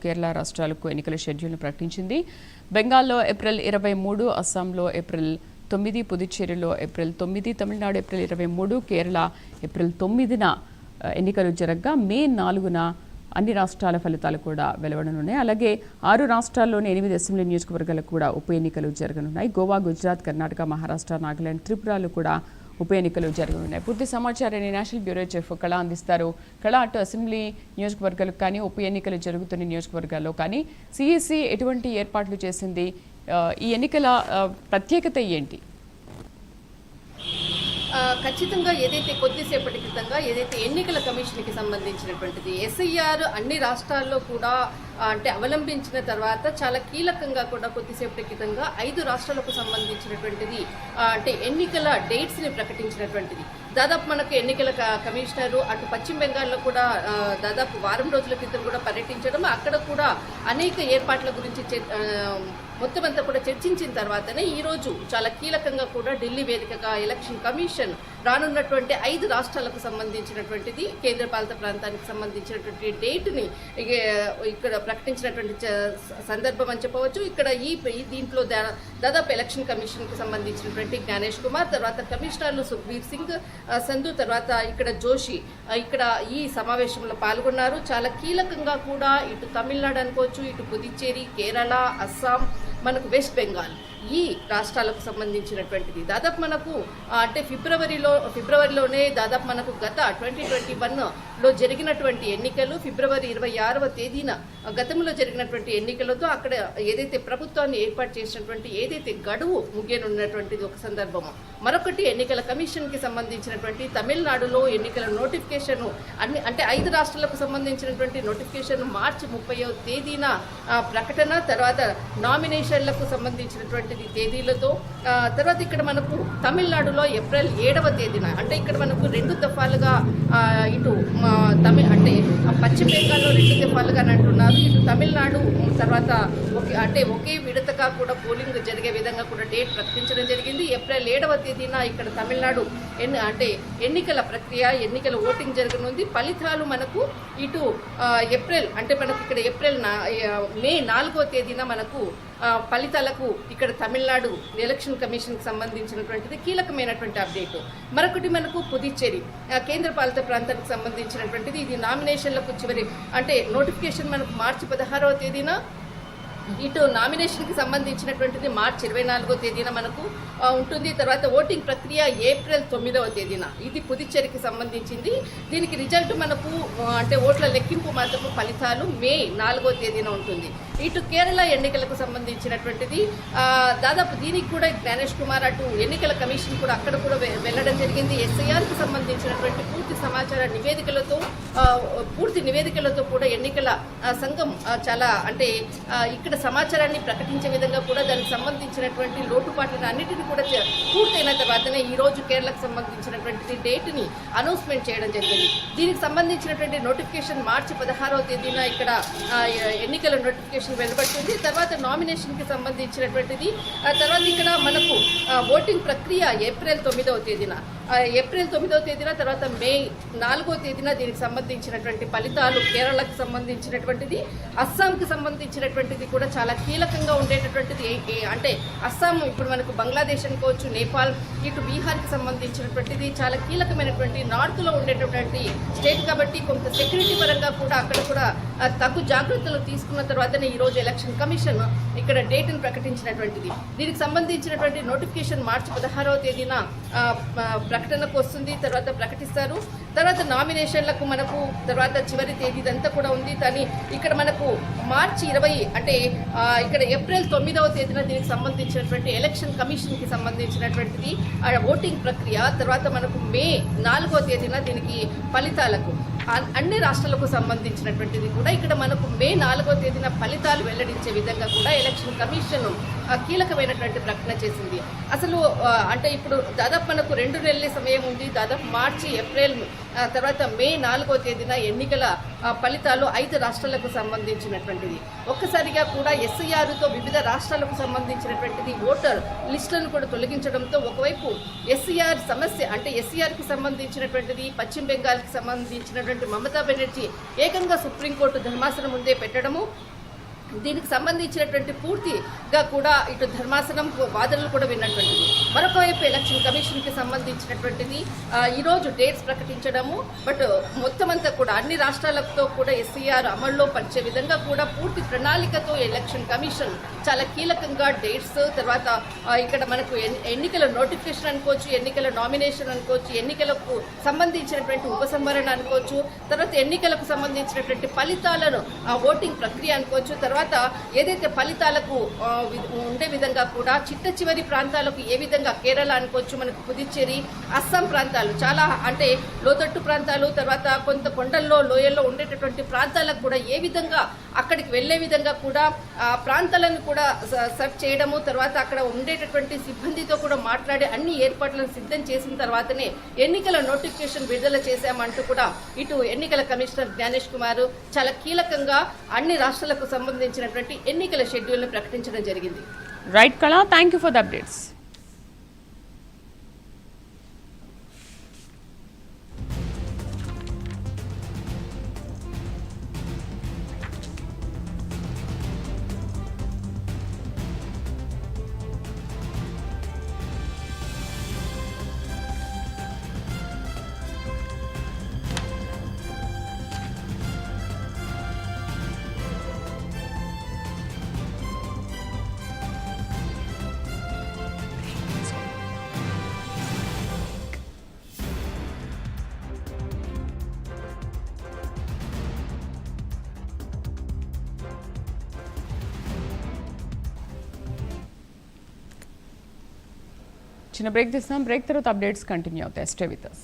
కేరళ రాష్ట్రాలకు ఎన్నికల షెడ్యూల్ను ప్రకటించింది. బెంగాల్లో ఏప్రిల్ 23, అస్సాంలో ఏప్రిల్ 9, పుదుచ్చేరిలో April 9, Tamil Nadu April 23, Kerala April 9న ఎన్నికలు జరగగా మే 4న అన్ని రాష్ట్రాల ఫలితాలు కూడా వెలువడనున్నాయి. అలాగే 6 రాష్ట్రాల్లోని 8 అసెంబ్లీ నియోజకవర్గాలకు కూడా ఉప ఎన్నికలు జరగనున్నాయి. గోవా, గుజరాత్, కర్ణాటక, మహారాష్ట్ర, నాగాలాండ్, త్రిపురలో కూడా ఉప ఎన్నికలు జరగనున్నాయి. పూర్తి సమాచారాన్ని నేషనల్ బ్యూరో చీఫ్ కళ అందిస్తారు. కళ, అటు అసెంబ్లీ నియోజకవర్గాలకు కానీ ఉప ఎన్నికలు జరుగుతున్న నియోజకవర్గాల్లో కానీ సిఈసి ఎటువంటి ఏర్పాట్లు చేసింది? ఈ ఎన్నికల ప్రత్యేకత ఏంటి? ఖచ్చితంగా ఏదైతే కొద్దిసేపటి క్రితంగా ఏదైతే ఎన్నికల కమిషన్కి సంబంధించినటువంటిది ఎస్ఐఆర్ అన్ని రాష్ట్రాల్లో కూడా అంటే అవలంబించిన తర్వాత చాలా కీలకంగా కూడా కొద్దిసేపటి క్రితంగా 5 రాష్ట్రాలకు సంబంధించినటువంటిది అంటే ఎన్నికల డేట్స్ని ప్రకటించినటువంటిది. దాదాపు మనకు ఎన్నికల కమిషనరు అటు పశ్చిమ బెంగాల్లో కూడా దాదాపు వారం రోజుల క్రితం కూడా పర్యటించడం, అక్కడ కూడా అనేక ఏర్పాట్ల గురించి మొత్తం అంతా కూడా చర్చించిన తర్వాతనే ఈరోజు చాలా కీలకంగా కూడా ఢిల్లీ వేదికగా ఎలక్షన్ కమిషన్ రానున్నటువంటి 5 రాష్ట్రాలకు సంబంధించినటువంటిది కేంద్రపాలిత ప్రాంతానికి సంబంధించినటువంటి డేట్ని ఇక్కడ ప్రకటించినటువంటి సందర్భం అని చెప్పవచ్చు. ఇక్కడ దీంట్లో దాదాపు ఎలక్షన్ కమిషన్కి సంబంధించినటువంటి జ్ఞానేష్ కుమార్, తర్వాత కమిషనర్లు సుఖ్బీర్ సింగ్ సంధు, తర్వాత ఇక్కడ జోషి ఇక్కడ ఈ సమావేశంలో పాల్గొన్నారు. చాలా కీలకంగా కూడా ఇటు తమిళనాడు అనుకోవచ్చు, ఇటు పుదుచ్చేరి, కేరళ, అస్సాం, మనకు వెస్ట్ బెంగాల్ ఈ రాష్ట్రాలకు సంబంధించినటువంటిది దాదాపు మనకు అంటే ఫిబ్రవరిలోనే దాదాపు మనకు గత 2021లో జరిగినటువంటి ఎన్నికలు ఫిబ్రవరి 26వ తేదీన గతంలో జరిగినటువంటి ఎన్నికలతో అక్కడ ఏదైతే ప్రభుత్వాన్ని ఏర్పాటు చేసినటువంటి ఏదైతే గడువు ముగియనున్నటువంటిది ఒక సందర్భము. మరొకటి ఎన్నికల కమిషన్కి సంబంధించినటువంటి తమిళనాడులో ఎన్నికల నోటిఫికేషన్ అంటే 5 రాష్ట్రాలకు సంబంధించినటువంటి నోటిఫికేషన్ మార్చి 30వ తేదీన ప్రకటన, తర్వాత నామినేషన్లకు సంబంధించినటువంటి తేదీలతో తర్వాత ఇక్కడ మనకు తమిళనాడులో ఏప్రిల్ 7వ తేదీన అంటే ఇక్కడ మనకు 2 దఫాలుగా ఇటు అంటే పశ్చిమ బెంగాల్లో 2 దఫాలుగా అంటున్నారు. ఇటు తమిళనాడు తర్వాత ఒకే విడతగా కూడా పోలింగ్ జరిగే విధంగా కూడా డేట్ ప్రకటించడం జరిగింది. ఏప్రిల్ 7వ తేదీన ఇక్కడ తమిళనాడు అంటే ఎన్నికల ప్రక్రియ ఎన్నికల ఓటింగ్ జరగనుంది. ఫలితాలు మనకు ఇటు ఏప్రిల్ అంటే మనకు ఇక్కడ మే 4వ తేదీన మనకు ఫలితాలకు ఇక్కడ తమిళనాడు ఎలక్షన్ కమిషన్కి సంబంధించినటువంటిది కీలకమైనటువంటి అప్డేట్. మరొకటి మనకు పుదుచ్చేరి కేంద్రపాలిత ప్రాంతానికి సంబంధించినటువంటిది ఇది నామినేషన్లకు చివరి అంటే నోటిఫికేషన్ మనకు మార్చి 16వ తేదీన, ఇటు నామినేషన్కి సంబంధించినటువంటిది మార్చి 24వ తేదీన మనకు ఉంటుంది. తర్వాత ఓటింగ్ ప్రక్రియ ఏప్రిల్ 9వ తేదీన ఇది పుదుచ్చేరికి సంబంధించింది. దీనికి రిజల్ట్ మనకు అంటే ఓట్ల లెక్కింపు మాత్రము ఫలితాలు మే 4వ తేదీన ఉంటుంది. ఇటు కేరళ ఎన్నికలకు సంబంధించినటువంటిది దాదాపు దీనికి కూడా జ్ఞానేష్ కుమార్ అటు ఎన్నికల కమిషన్ కూడా అక్కడ కూడా వెళ్ళడం జరిగింది. ఎస్ఐఆర్కి సంబంధించినటువంటి పూర్తి సమాచార పూర్తి నివేదికలతో కూడా ఎన్నికల సంఘం చాలా అంటే ఇక్కడ సమాచారాన్ని ప్రకటించే విధంగా కూడా దానికి సంబంధించినటువంటి లోటుపాట్లను అన్నిటిని కూడా పూర్తయిన తర్వాతనే ఈరోజు కేరళకు సంబంధించినటువంటి డేట్ని అనౌన్స్మెంట్ చేయడం జరిగింది. దీనికి సంబంధించినటువంటి నోటిఫికేషన్ మార్చి 16వ తేదీన ఇక్కడ ఎన్నికల నోటిఫికేషన్ వెలువడుతుంది. తర్వాత నామినేషన్కి సంబంధించినటువంటిది తర్వాత ఇక్కడ మనకు ఓటింగ్ ప్రక్రియ ఏప్రిల్ 9వ తేదీన తర్వాత మే 4వ తేదీన దీనికి సంబంధించినటువంటి ఫలితాలు కేరళకు సంబంధించినటువంటిది, అస్సాంకి సంబంధించినటువంటిది కూడా చాలా కీలకంగా ఉండేటటువంటిది. అంటే అస్సాం ఇప్పుడు మనకు బంగ్లాదేశ్ అనుకోవచ్చు, నేపాల్, ఇటు బీహార్కి సంబంధించినటువంటిది చాలా కీలకమైనటువంటి నార్త్లో ఉండేటటువంటి స్టేట్ కాబట్టి కొంత సెక్యూరిటీ పరంగా కూడా అక్కడ కూడా తగు జాగ్రత్తలు తీసుకున్న తర్వాతనే ఈరోజు ఎలక్షన్ కమిషన్ ఇక్కడ డేట్ను ప్రకటించినటువంటిది. దీనికి సంబంధించినటువంటి నోటిఫికేషన్ మార్చి 16వ తేదీన ప్రకటనకు వస్తుంది, తర్వాత ప్రకటిస్తారు. తర్వాత నామినేషన్లకు మనకు తర్వాత చివరి తేదీ ఇదంతా కూడా ఉంది. కానీ ఇక్కడ మనకు మార్చి 20 అంటే ఇక్కడ ఏప్రిల్ 9వ తేదీన దీనికి సంబంధించినటువంటి ఎలక్షన్ కమిషన్కి సంబంధించినటువంటిది ఓటింగ్ ప్రక్రియ, తర్వాత మనకు మే 4వ తేదీన దీనికి ఫలితాలకు అన్ని రాష్ట్రాలకు సంబంధించినటువంటిది కూడా ఇక్కడ మనకు మే 4వ తేదీన ఫలితాలు వెల్లడించే విధంగా కూడా ఎలక్షన్ కమిషన్ కీలకమైనటువంటి ప్రకటన చేసింది. అసలు అంటే ఇప్పుడు దాదాపు మనకు 2 నెలల సమయం ఉంది. దాదాపు మార్చి, ఏప్రిల్ తర్వాత మే 4వ తేదీన ఎన్నికల ఫలితాలు 5 రాష్ట్రాలకు సంబంధించినటువంటిది. ఒక్కసారిగా కూడా ఎస్ఐఆర్తో వివిధ రాష్ట్రాలకు సంబంధించినటువంటిది ఓటర్ లిస్టులను కూడా తొలగించడంతో ఒకవైపు ఎస్ఐఆర్ సమస్య అంటే ఎస్ఐఆర్కి సంబంధించినటువంటిది పశ్చిమ బెంగాల్కి సంబంధించినటువంటి మమతా బెనర్జీ ఏకంగా సుప్రీంకోర్టు ధర్మాసనం ముందే పెట్టడము, దీనికి సంబంధించినటువంటి పూర్తిగా కూడా ఇటు ధర్మాసనం వాదనలు కూడా విన్నటువంటిది. మరొక వైపు ఎలక్షన్ కమిషన్కి సంబంధించినటువంటిది ఈరోజు డేట్స్ ప్రకటించడము, బట్ మొత్తం అంతా కూడా అన్ని రాష్ట్రాలతో కూడా ఎస్ఐఆర్ అమల్లో పరిచే విధంగా కూడా పూర్తి ప్రణాళికతో ఎలక్షన్ కమిషన్ చాలా కీలకంగా డేట్స్, తర్వాత ఇక్కడ మనకు ఎన్నికల నోటిఫికేషన్ అనుకోవచ్చు, ఎన్నికల నామినేషన్ అనుకోవచ్చు, ఎన్నికలకు సంబంధించినటువంటి ఉపసంహరణ అనుకోవచ్చు, తర్వాత ఎన్నికలకు సంబంధించినటువంటి ఫలితాలను ఓటింగ్ ప్రక్రియ అనుకోవచ్చు, తర్వాత ఏదైతే ఫలితాలకు ఉండే విధంగా కూడా చిట్ట చివరి ప్రాంతాలకు ఏ విధంగా కేరళ అనుకోవచ్చు, మనకు పుదుచ్చేరి, అస్సాం ప్రాంతాలు చాలా అంటే లోతట్టు ప్రాంతాలు, తర్వాత కొంత కొండల్లో లోయల్లో ఉండేటటువంటి ప్రాంతాలకు కూడా ఏ విధంగా అక్కడికి వెళ్లే విధంగా కూడా ఆ ప్రాంతాలను కూడా సెర్చ్ చేయడము, తర్వాత అక్కడ ఉండేటటువంటి సిబ్బందితో కూడా మాట్లాడి అన్ని ఏర్పాట్లను సిద్ధం చేసిన తర్వాతనే ఎన్నికల నోటిఫికేషన్ విడుదల చేశామంటూ కూడా ఇటు ఎన్నికల కమిషనర్ జ్ఞానేష్ కుమార్ చాలా కీలకంగా అన్ని రాష్ట్రాలకు సంబంధించినటువంటి ఎన్నికల షెడ్యూల్ను ప్రకటించడం జరిగింది. రైట్ కళ, thank you for the updates. చిన్న బ్రేక్ తీస్తున్నాం. బ్రేక్ తర్వాత అప్డేట్స్ కంటిన్యూ అవుతాయి. Stay with us.